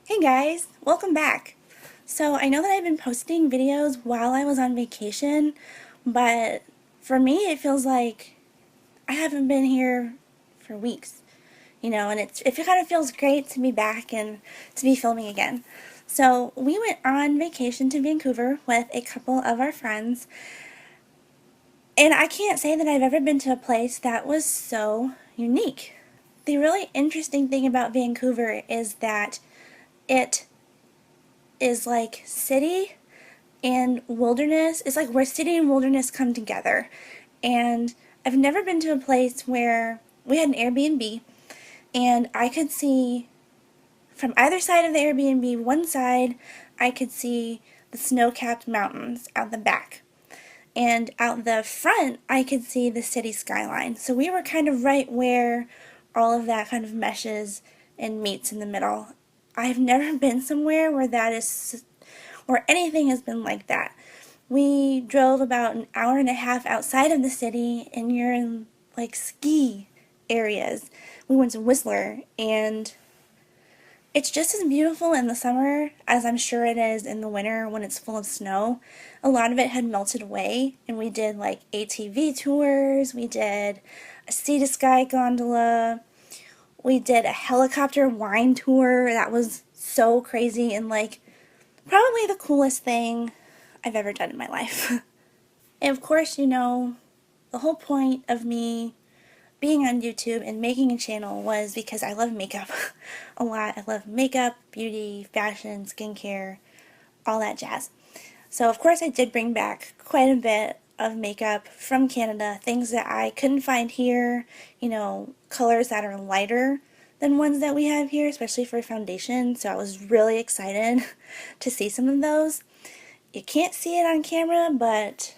Hey guys, welcome back. So I know that I've been posting videos while I was on vacation, but for me it feels like I haven't been here for weeks, and it kind of feels great to be back and to be filming again. So we went on vacation to Vancouver with a couple of our friends, and I can't say that I've ever been to a place that was so unique. The really interesting thing about Vancouver is that it is like city and wilderness. It's like where city and wilderness come together. And I've never been to a place where we had an Airbnb and I could see from either side of the Airbnb, one side I could see the snow-capped mountains out the back. And out the front I could see the city skyline. So we were kind of right where all of that kind of meshes and meets in the middle. I've never been somewhere where that is or anything has been like that. We drove about an hour and a half outside of the city and you're in like ski areas. We went to Whistler and it's just as beautiful in the summer as I'm sure it is in the winter when it's full of snow. A lot of it had melted away and we did like ATV tours, we did a sea to sky gondola, we did a helicopter wine tour that was so crazy and like probably the coolest thing I've ever done in my life. And of course, the whole point of me being on YouTube and making a channel was because I love makeup a lot. I love makeup, beauty, fashion, skincare, all that jazz. So of course I did bring back quite a bit of makeup from Canada, things that I couldn't find here, colors that are lighter than ones that we have here, especially for foundation. So I was really excited to see some of those. You can't see it on camera, but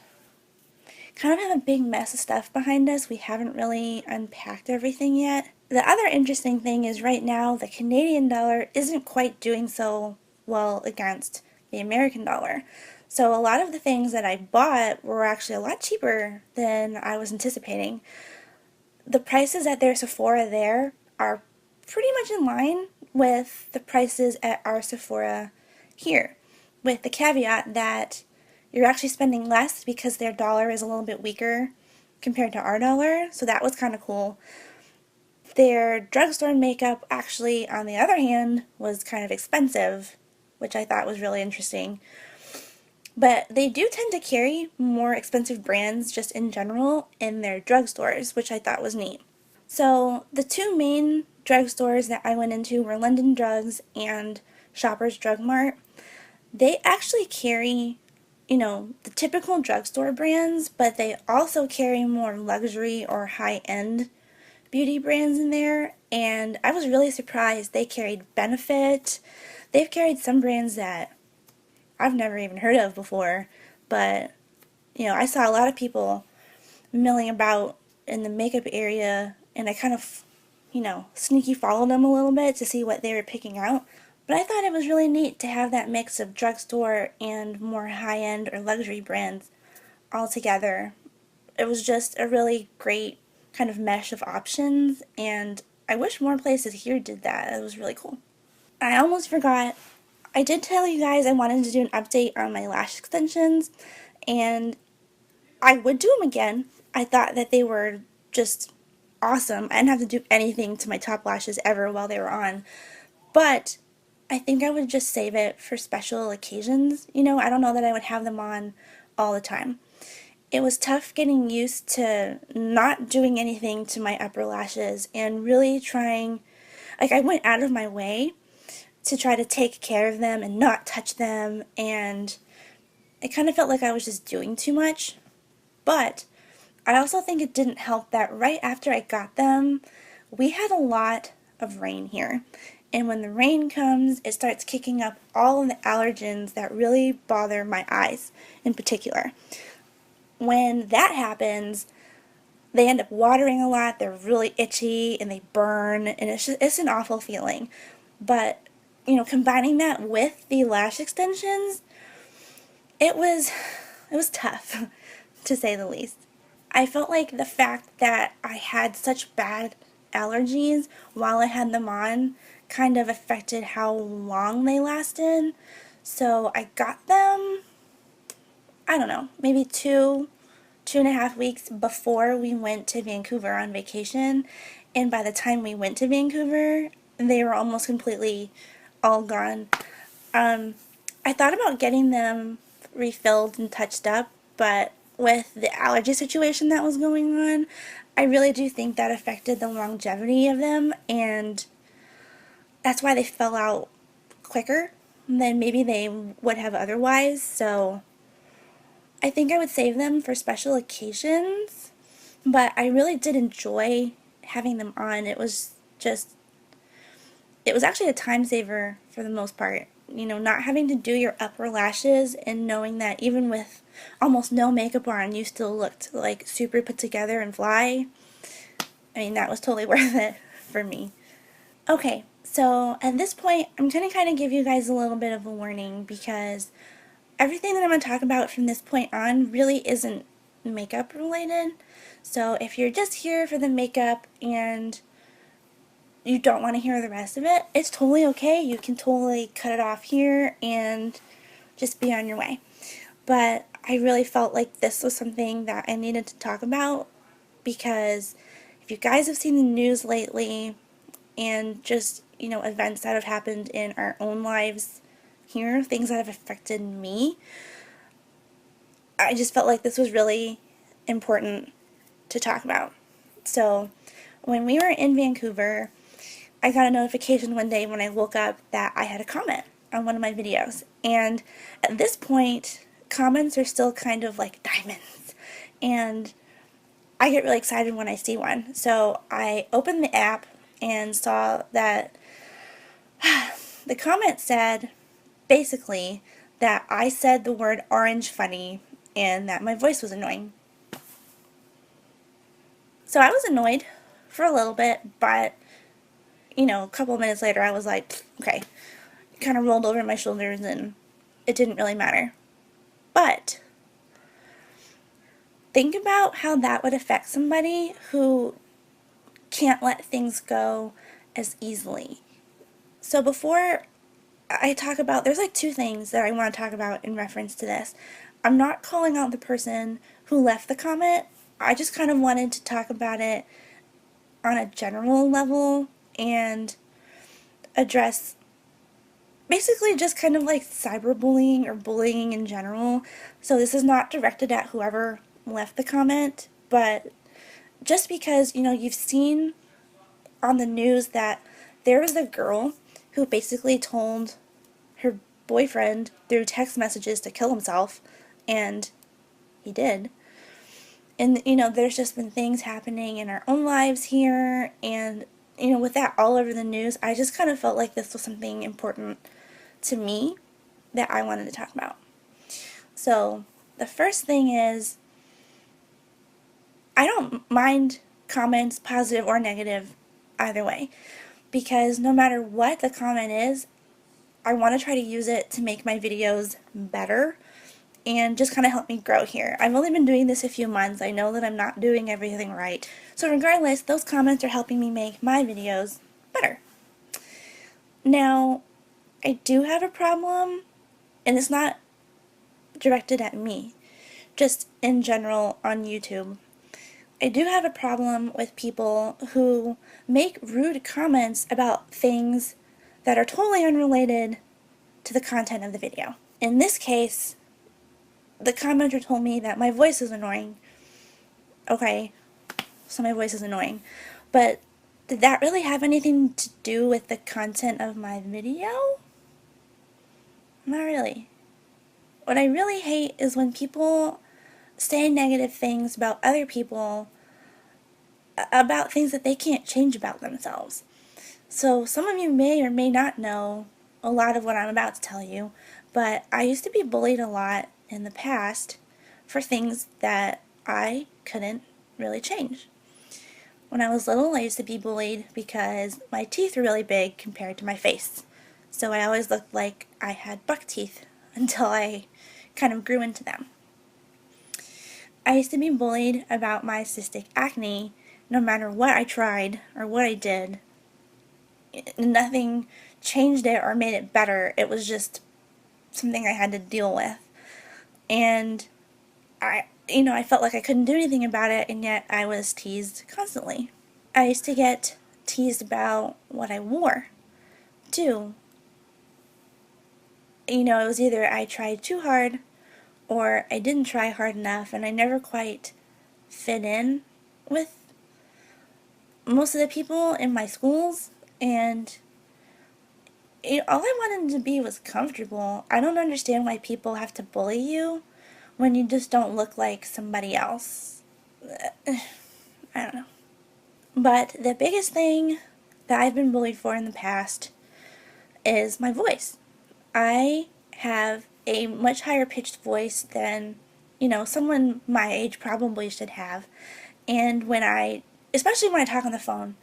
kind of have a big mess of stuff behind us. We haven't really unpacked everything yet. The other interesting thing is right now the Canadian dollar isn't quite doing so well against the American dollar. So a lot of the things that I bought were actually a lot cheaper than I was anticipating. The prices at their Sephora there are pretty much in line with the prices at our Sephora here, with the caveat that you're actually spending less because their dollar is a little bit weaker compared to our dollar, so that was kind of cool. Their drugstore makeup actually, on the other hand, was kind of expensive, which I thought was really interesting. But they do tend to carry more expensive brands just in general in their drugstores, which I thought was neat. So the two main drugstores that I went into were London Drugs and Shoppers Drug Mart. They actually carry, the typical drugstore brands, but they also carry more luxury or high-end beauty brands in there, and I was really surprised. They carried Benefit. They've carried some brands that I've never even heard of before, but, I saw a lot of people milling about in the makeup area, and I kind of, sneaky followed them a little bit to see what they were picking out. But I thought it was really neat to have that mix of drugstore and more high-end or luxury brands all together. It was just a really great kind of mesh of options, and I wish more places here did that. It was really cool. I almost forgot. I did tell you guys I wanted to do an update on my lash extensions, and I would do them again. I thought that they were just awesome. I didn't have to do anything to my top lashes ever while they were on. But I think I would just save it for special occasions. I don't know that I would have them on all the time. It was tough getting used to not doing anything to my upper lashes and really trying, like I went out of my way to try to take care of them and not touch them, and it kind of felt like I was just doing too much. But I also think it didn't help that right after I got them, we had a lot of rain here. And when the rain comes, it starts kicking up all of the allergens that really bother my eyes in particular. When that happens, they end up watering a lot, they're really itchy, and they burn, and it's an awful feeling. But, combining that with the lash extensions, it was tough, to say the least. I felt like the fact that I had such bad allergies while I had them on kind of affected how long they lasted. So I got them, I don't know, maybe 2.5 weeks before we went to Vancouver on vacation. And by the time we went to Vancouver, they were almost completely all gone. I thought about getting them refilled and touched up, but with the allergy situation that was going on, I really do think that affected the longevity of them, and that's why they fell out quicker than maybe they would have otherwise. So I think I would save them for special occasions, but I really did enjoy having them on. It was actually a time saver for the most part. You know, not having to do your upper lashes and knowing that even with almost no makeup on, you still looked like super put together and fly. I mean, that was totally worth it for me. Okay, so at this point, I'm going to kind of give you guys a little bit of a warning because everything that I'm going to talk about from this point on really isn't makeup related. So if you're just here for the makeup and you don't want to hear the rest of it, it's totally okay. You can totally cut it off here and just be on your way. But I really felt like this was something that I needed to talk about because if you guys have seen the news lately and just, you know, events that have happened in our own lives here, things that have affected me, I just felt like this was really important to talk about. So when we were in Vancouver, I got a notification one day when I woke up that I had a comment on one of my videos. And at this point, comments are still kind of like diamonds. And I get really excited when I see one. So I opened the app and saw that the comment said basically that I said the word orange funny and that my voice was annoying. So I was annoyed for a little bit, but you know, a couple of minutes later I was like, okay, kind of rolled over my shoulders and it didn't really matter. But think about how that would affect somebody who can't let things go as easily. So before I talk about, there's like two things that I want to talk about in reference to this. I'm not calling out the person who left the comment. I just kind of wanted to talk about it on a general level and address basically just kind of like cyberbullying or bullying in general. So this is not directed at whoever left the comment, but just because, you know, you've seen on the news that there was a girl who basically told her boyfriend through text messages to kill himself, and he did. And, you know, there's just been things happening in our own lives here, and, you know, with that all over the news, I just kind of felt like this was something important to me that I wanted to talk about. So, the first thing is, I don't mind comments, positive or negative, either way, because no matter what the comment is, I want to try to use it to make my videos better and just kind of help me grow here. I've only been doing this a few months. I know that I'm not doing everything right. So regardless, those comments are helping me make my videos better. Now, I do have a problem, and it's not directed at me, just in general on YouTube. I do have a problem with people who make rude comments about things that are totally unrelated to the content of the video. In this case, the commenter told me that my voice is annoying. Okay, so my voice is annoying. But did that really have anything to do with the content of my video? Not really. What I really hate is when people say negative things about other people, about things that they can't change about themselves. So some of you may or may not know a lot of what I'm about to tell you, but I used to be bullied a lot in the past for things that I couldn't really change. When I was little, I used to be bullied because my teeth were really big compared to my face. So I always looked like I had buck teeth until I kind of grew into them. I used to be bullied about my cystic acne no matter what I tried or what I did. Nothing changed it or made it better. It was just something I had to deal with. And I felt like I couldn't do anything about it, and yet I was teased constantly. I used to get teased about what I wore, too. It was either I tried too hard or I didn't try hard enough, and I never quite fit in with most of the people in my schools, and all I wanted to be was comfortable. I don't understand why people have to bully you when you just don't look like somebody else. I don't know. But the biggest thing that I've been bullied for in the past is my voice. I have a much higher pitched voice than, someone my age probably should have. And especially when I talk on the phone,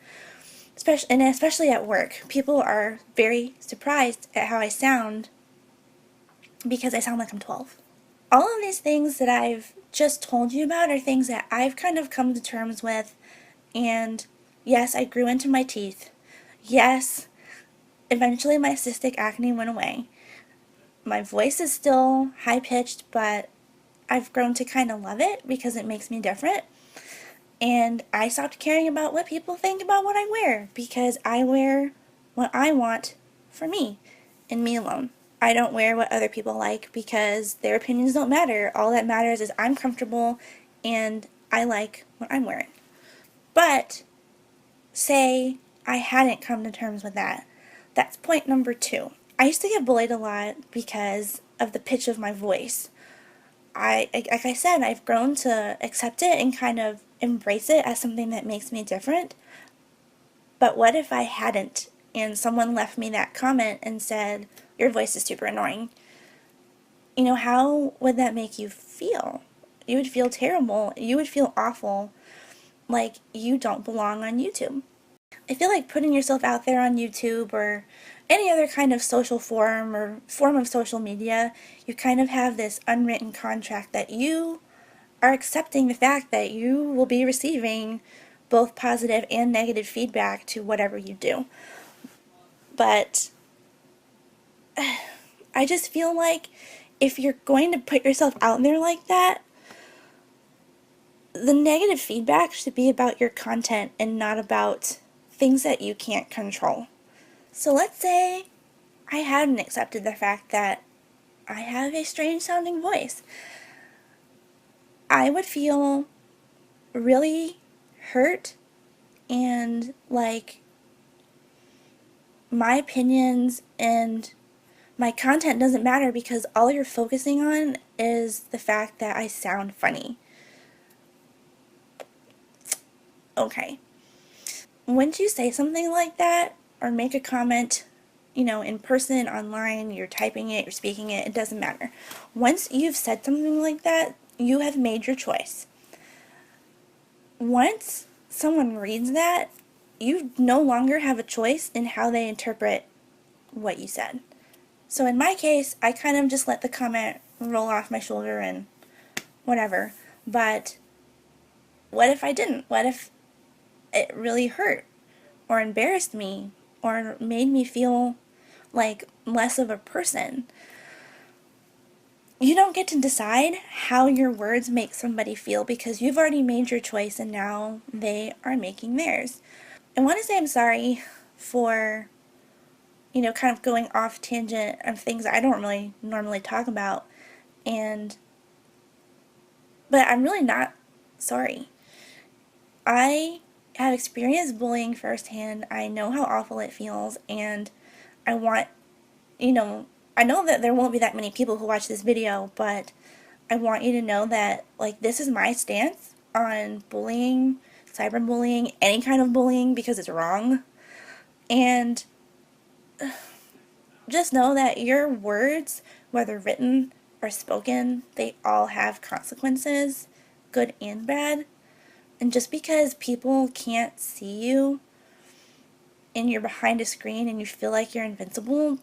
especially at work, people are very surprised at how I sound because I sound like I'm 12. All of these things that I've just told you about are things that I've kind of come to terms with, and yes, I grew into my teeth. Yes, eventually my cystic acne went away. My voice is still high-pitched, but I've grown to kind of love it because it makes me different. And I stopped caring about what people think about what I wear because I wear what I want for me and me alone. I don't wear what other people like because their opinions don't matter. All that matters is I'm comfortable and I like what I'm wearing. But say I hadn't come to terms with that. That's point number 2. I used to get bullied a lot because of the pitch of my voice. Like I said, I've grown to accept it and kind of embrace it as something that makes me different. But what if I hadn't and someone left me that comment and said, your voice is super annoying? How would that make you feel? You would feel terrible. You would feel awful, like you don't belong on YouTube. I feel like putting yourself out there on YouTube or any other kind of social forum or form of social media, you kind of have this unwritten contract that you are accepting the fact that you will be receiving both positive and negative feedback to whatever you do. But I just feel like if you're going to put yourself out there like that, the negative feedback should be about your content and not about things that you can't control. So let's say I hadn't accepted the fact that I have a strange sounding voice. I would feel really hurt and like my opinions and my content doesn't matter because all you're focusing on is the fact that I sound funny. Okay. Once you say something like that or make a comment, in person, online, you're typing it, you're speaking it, it doesn't matter. Once you've said something like that, you have made your choice. Once someone reads that, you no longer have a choice in how they interpret what you said. So in my case, I kind of just let the comment roll off my shoulder and whatever. But what if I didn't? What if it really hurt or embarrassed me or made me feel like less of a person? You don't get to decide how your words make somebody feel because you've already made your choice and now they are making theirs. I want to say I'm sorry for, kind of going off tangent of things I don't really normally talk about, but I'm really not sorry. I have experienced bullying firsthand. I know how awful it feels, and I want, you know, I know that there won't be that many people who watch this video, but I want you to know that, like, this is my stance on bullying, cyberbullying, any kind of bullying, because it's wrong. And just know that your words, whether written or spoken, they all have consequences, good and bad. And just because people can't see you and you're behind a screen and you feel like you're invincible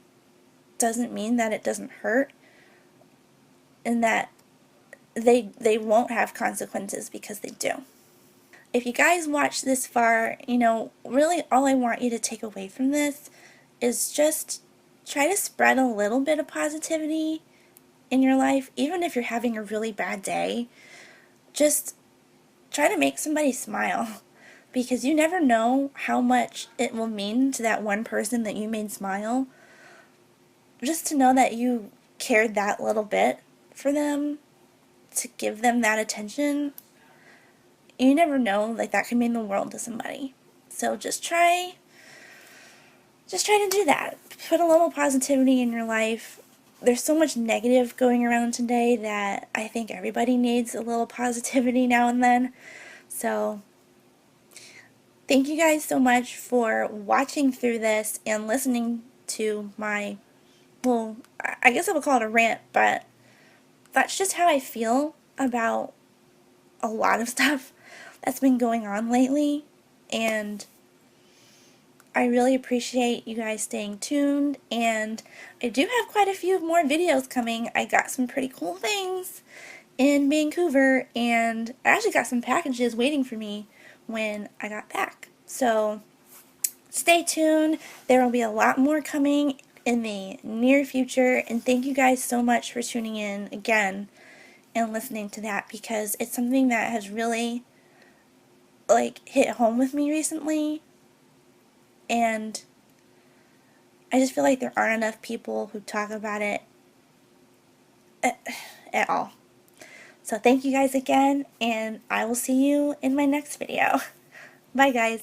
doesn't mean that it doesn't hurt and that they won't have consequences, because they do. if you guys watch this far, you know, really all I want you to take away from this is just try to spread a little bit of positivity in your life, even if you're having a really bad day. Just try to make somebody smile because you never know how much it will mean to that one person that you made smile. Just to know that you cared that little bit for them, to give them that attention, you never know, like that can mean the world to somebody. So just try to do that. Put a little positivity in your life. There's so much negative going around today that I think everybody needs a little positivity now and then. So thank you guys so much for watching through this and listening to my, well, I guess I would call it a rant, but that's just how I feel about a lot of stuff that's been going on lately. And I really appreciate you guys staying tuned, and I do have quite a few more videos coming. I got some pretty cool things in Vancouver, and I actually got some packages waiting for me when I got back. So stay tuned. There will be a lot more coming in the near future, and thank you guys so much for tuning in again and listening to that, because it's something that has really like hit home with me recently, and I just feel like there aren't enough people who talk about it at all. So thank you guys again, and I will see you in my next video. Bye guys.